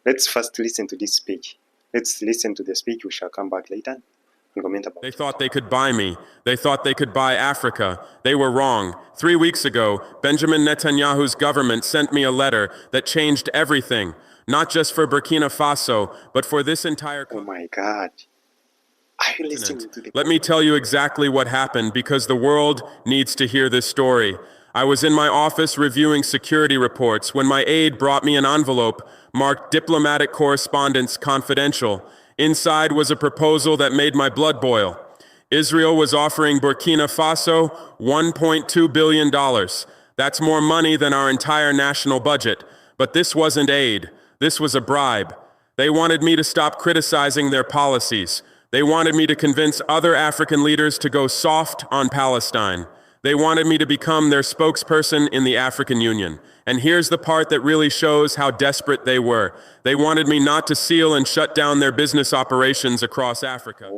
Let's first listen to this speech. Let's listen to the speech. We shall come back later and comment about They thought they could buy me. They thought they could buy Africa. They were wrong. 3 weeks ago, Benjamin Netanyahu's government sent me a letter that changed everything, not just for Burkina Faso, but for this entire Oh my God. Are you listening to the... Let me tell you exactly what happened, because the world needs to hear this story. I was in my office reviewing security reports when my aide brought me an envelope marked Diplomatic Correspondence Confidential. Inside was a proposal that made my blood boil. Israel was offering Burkina Faso $1.2 billion. That's more money than our entire national budget. But this wasn't aid. This was a bribe. They wanted me to stop criticizing their policies. They wanted me to convince other African leaders to go soft on Palestine. They wanted me to become their spokesperson in the African Union. And here's the part that really shows how desperate they were. They wanted me not to seal and shut down their business operations across Africa.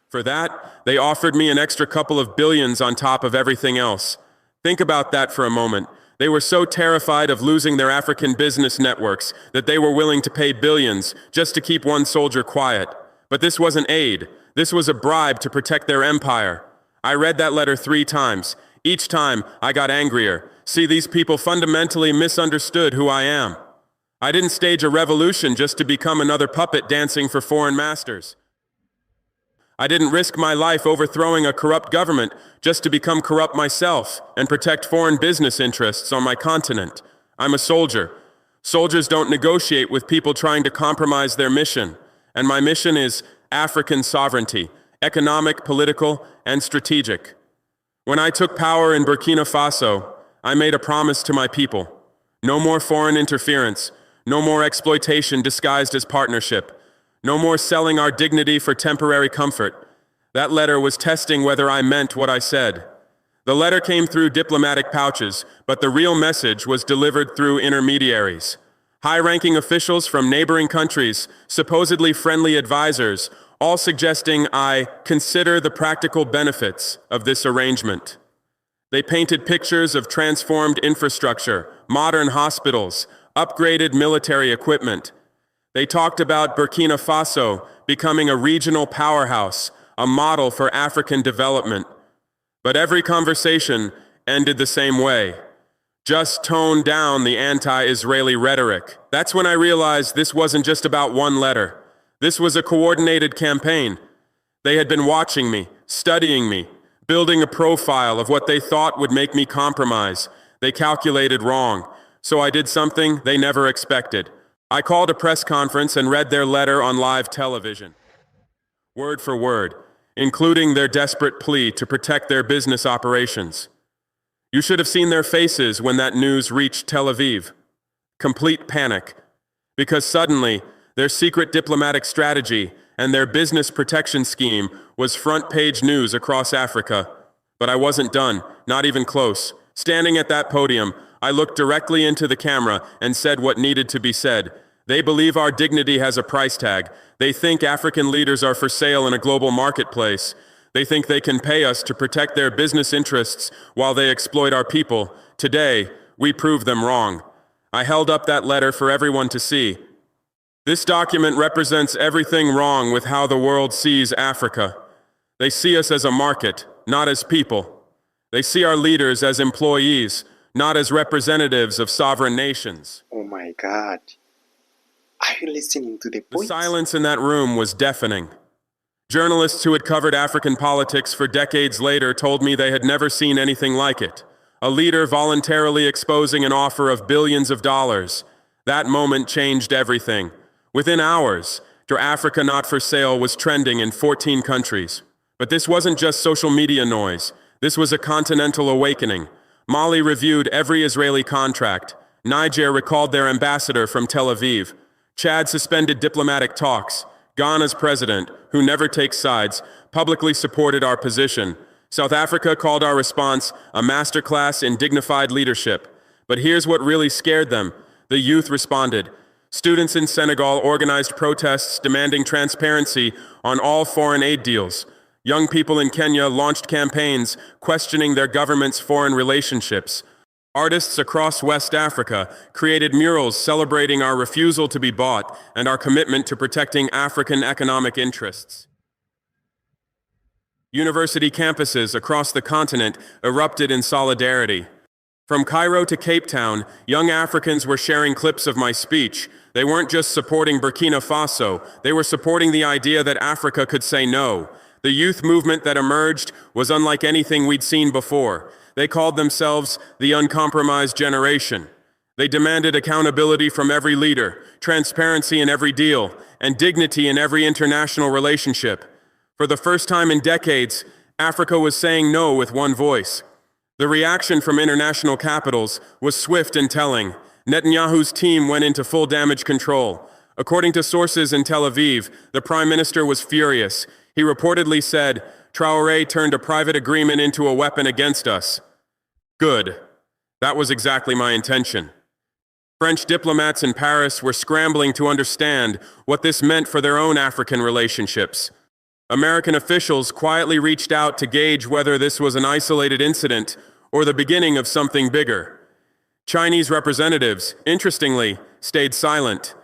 For that, they offered me an extra couple of billions on top of everything else. Think about that for a moment. They were so terrified of losing their African business networks that they were willing to pay billions just to keep one soldier quiet. But this wasn't aid. This was a bribe to protect their empire. I read that letter 3 times. Each time, I got angrier. See, these people fundamentally misunderstood who I am. I didn't stage a revolution just to become another puppet dancing for foreign masters. I didn't risk my life overthrowing a corrupt government just to become corrupt myself and protect foreign business interests on my continent. I'm a soldier. Soldiers don't negotiate with people trying to compromise their mission. And my mission is African sovereignty, economic, political, and strategic. When I took power in Burkina Faso, I made a promise to my people. No more foreign interference, no more exploitation disguised as partnership, no more selling our dignity for temporary comfort. That letter was testing whether I meant what I said. The letter came through diplomatic pouches, but the real message was delivered through intermediaries. High-ranking officials from neighboring countries, supposedly friendly advisors, all suggesting I consider the practical benefits of this arrangement. They painted pictures of transformed infrastructure, modern hospitals, upgraded military equipment. They talked about Burkina Faso becoming a regional powerhouse, a model for African development. But every conversation ended the same way. Just tone down the anti-Israeli rhetoric. That's when I realized this wasn't just about one letter. This was a coordinated campaign. They had been watching me, studying me, building a profile of what they thought would make me compromise. They calculated wrong, so I did something they never expected. I called a press conference and read their letter on live television, word for word, including their desperate plea to protect their business operations. You should have seen their faces when that news reached Tel Aviv. Complete panic, because suddenly their secret diplomatic strategy and their business protection scheme was front-page news across Africa. But I wasn't done, not even close. Standing at that podium, I looked directly into the camera and said what needed to be said. They believe our dignity has a price tag. They think African leaders are for sale in a global marketplace. They think they can pay us to protect their business interests while they exploit our people. Today, we prove them wrong. I held up that letter for everyone to see. This document represents everything wrong with how the world sees Africa. They see us as a market, not as people. They see our leaders as employees, not as representatives of sovereign nations. Oh my God. Are you listening to the point? The silence in that room was deafening. Journalists who had covered African politics for decades later told me they had never seen anything like it. A leader voluntarily exposing an offer of billions of dollars. That moment changed everything. Within hours, Africa Not for Sale was trending in 14 countries. But this wasn't just social media noise. This was a continental awakening. Mali reviewed every Israeli contract. Niger recalled their ambassador from Tel Aviv. Chad suspended diplomatic talks. Ghana's president, who never takes sides, publicly supported our position. South Africa called our response a masterclass in dignified leadership. But here's what really scared them. The youth responded. Students in Senegal organized protests demanding transparency on all foreign aid deals. Young people in Kenya launched campaigns questioning their government's foreign relationships. Artists across West Africa created murals celebrating our refusal to be bought and our commitment to protecting African economic interests. University campuses across the continent erupted in solidarity. From Cairo to Cape Town, young Africans were sharing clips of my speech. They weren't just supporting Burkina Faso, they were supporting the idea that Africa could say no. The youth movement that emerged was unlike anything we'd seen before. They called themselves the uncompromised generation. They demanded accountability from every leader, transparency in every deal, and dignity in every international relationship. For the first time in decades, Africa was saying no with one voice. The reaction from international capitals was swift and telling. Netanyahu's team went into full damage control. According to sources in Tel Aviv, the prime minister was furious. He reportedly said, "Traore turned a private agreement into a weapon against us." Good. That was exactly my intention. French diplomats in Paris were scrambling to understand what this meant for their own African relationships. American officials quietly reached out to gauge whether this was an isolated incident or the beginning of something bigger. Chinese representatives, interestingly, stayed silent.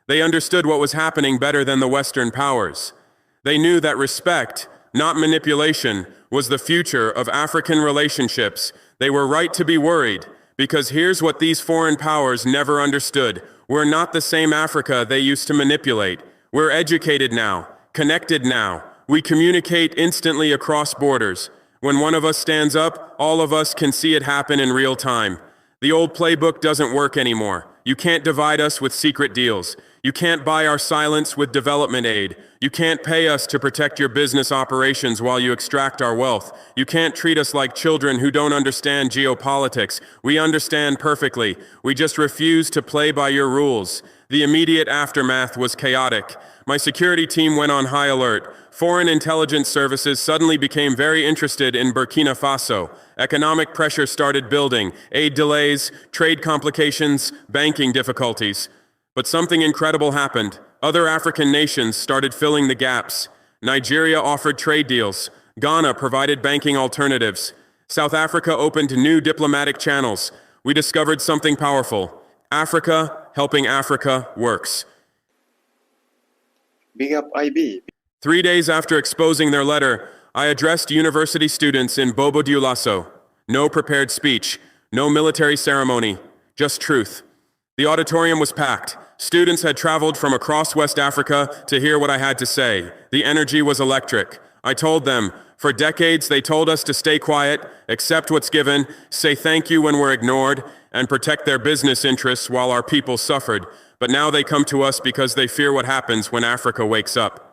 They understood what was happening better than the Western powers. They knew that respect, not manipulation, was the future of African relationships. They were right to be worried, because here's what these foreign powers never understood. We're not the same Africa they used to manipulate. We're educated now, connected now. We communicate instantly across borders. When one of us stands up, all of us can see it happen in real time. The old playbook doesn't work anymore. You can't divide us with secret deals. You can't buy our silence with development aid. You can't pay us to protect your business operations while you extract our wealth. You can't treat us like children who don't understand geopolitics. We understand perfectly. We just refuse to play by your rules. The immediate aftermath was chaotic. My security team went on high alert. Foreign intelligence services suddenly became very interested in Burkina Faso. Economic pressure started building, aid delays, trade complications, banking difficulties. But something incredible happened. Other African nations started filling the gaps. Nigeria offered trade deals. Ghana provided banking alternatives. South Africa opened new diplomatic channels. We discovered something powerful. Africa helping Africa works. Big up IB. 3 days after exposing their letter, I addressed university students in Bobo Dioulasso. No prepared speech, no military ceremony, just truth. The auditorium was packed. Students had traveled from across West Africa to hear what I had to say. The energy was electric. I told them, for decades they told us to stay quiet, accept what's given, say thank you when we're ignored, and protect their business interests while our people suffered. But now they come to us because they fear what happens when Africa wakes up.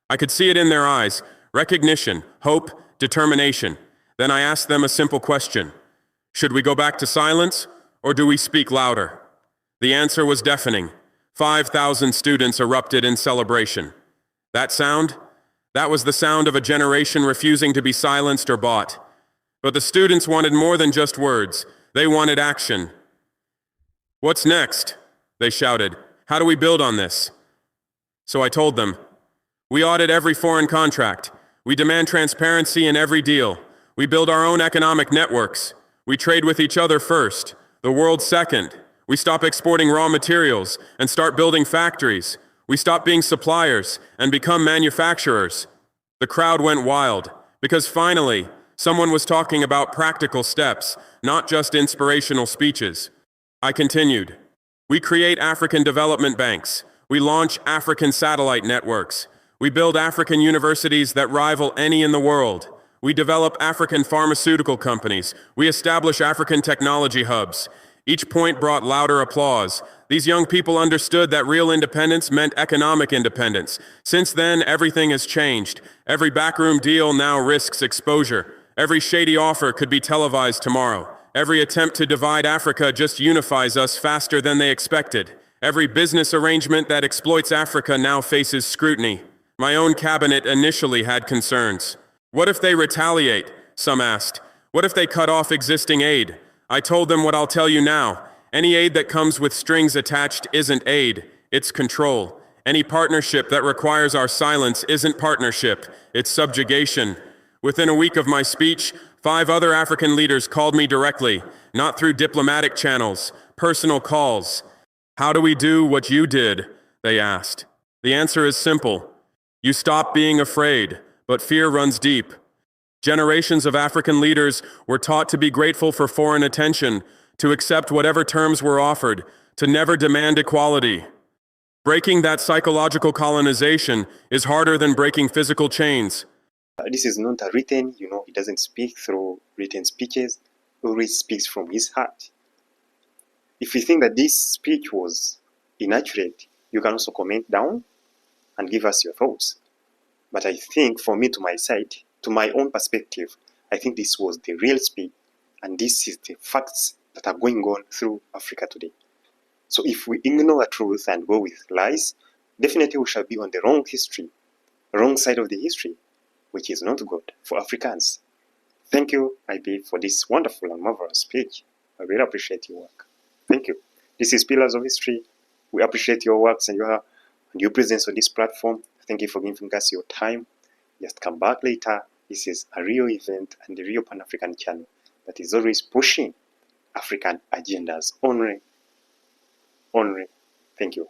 I could see it in their eyes, recognition, hope, determination. Then I asked them a simple question. Should we go back to silence, or do we speak louder? The answer was deafening. 5,000 students erupted in celebration. That sound? That was the sound of a generation refusing to be silenced or bought. But the students wanted more than just words. They wanted action. What's next? They shouted. How do we build on this? So I told them, we audit every foreign contract. We demand transparency in every deal. We build our own economic networks. We trade with each other first, the world second. We stop exporting raw materials and start building factories. We stop being suppliers and become manufacturers. The crowd went wild because finally, someone was talking about practical steps, not just inspirational speeches. I continued. We create African development banks. We launch African satellite networks. We build African universities that rival any in the world. We develop African pharmaceutical companies. We establish African technology hubs. Each point brought louder applause. These young people understood that real independence meant economic independence. Since then, everything has changed. Every backroom deal now risks exposure. Every shady offer could be televised tomorrow. Every attempt to divide Africa just unifies us faster than they expected. Every business arrangement that exploits Africa now faces scrutiny. My own cabinet initially had concerns. What if they retaliate? Some asked. What if they cut off existing aid? I told them what I'll tell you now. Any aid that comes with strings attached isn't aid, it's control. Any partnership that requires our silence isn't partnership, it's subjugation. Within a week of my speech, 5 other African leaders called me directly, not through diplomatic channels, personal calls. How do we do what you did? They asked. The answer is simple. You stop being afraid, but fear runs deep. Generations of African leaders were taught to be grateful for foreign attention, to accept whatever terms were offered, to never demand equality. Breaking that psychological colonization is harder than breaking physical chains. This is not a written, he doesn't speak through written speeches, he always speaks from his heart. If you think that this speech was inaccurate, you can also comment down and give us your thoughts. But I think for me, to my side, to my own perspective, I think this was the real speech, and this is the facts that are going on through Africa today. So if we ignore truth and go with lies, definitely we shall be on the wrong side of the history, which is not good for Africans. Thank you, IB, for this wonderful and marvelous speech. I really appreciate your work. Thank you. This is Pillars of History. We appreciate your works and your presence on this platform. Thank you for giving us your time. Just come back later. This is a real event and a real Pan-African channel that is always pushing African agendas only. Thank you.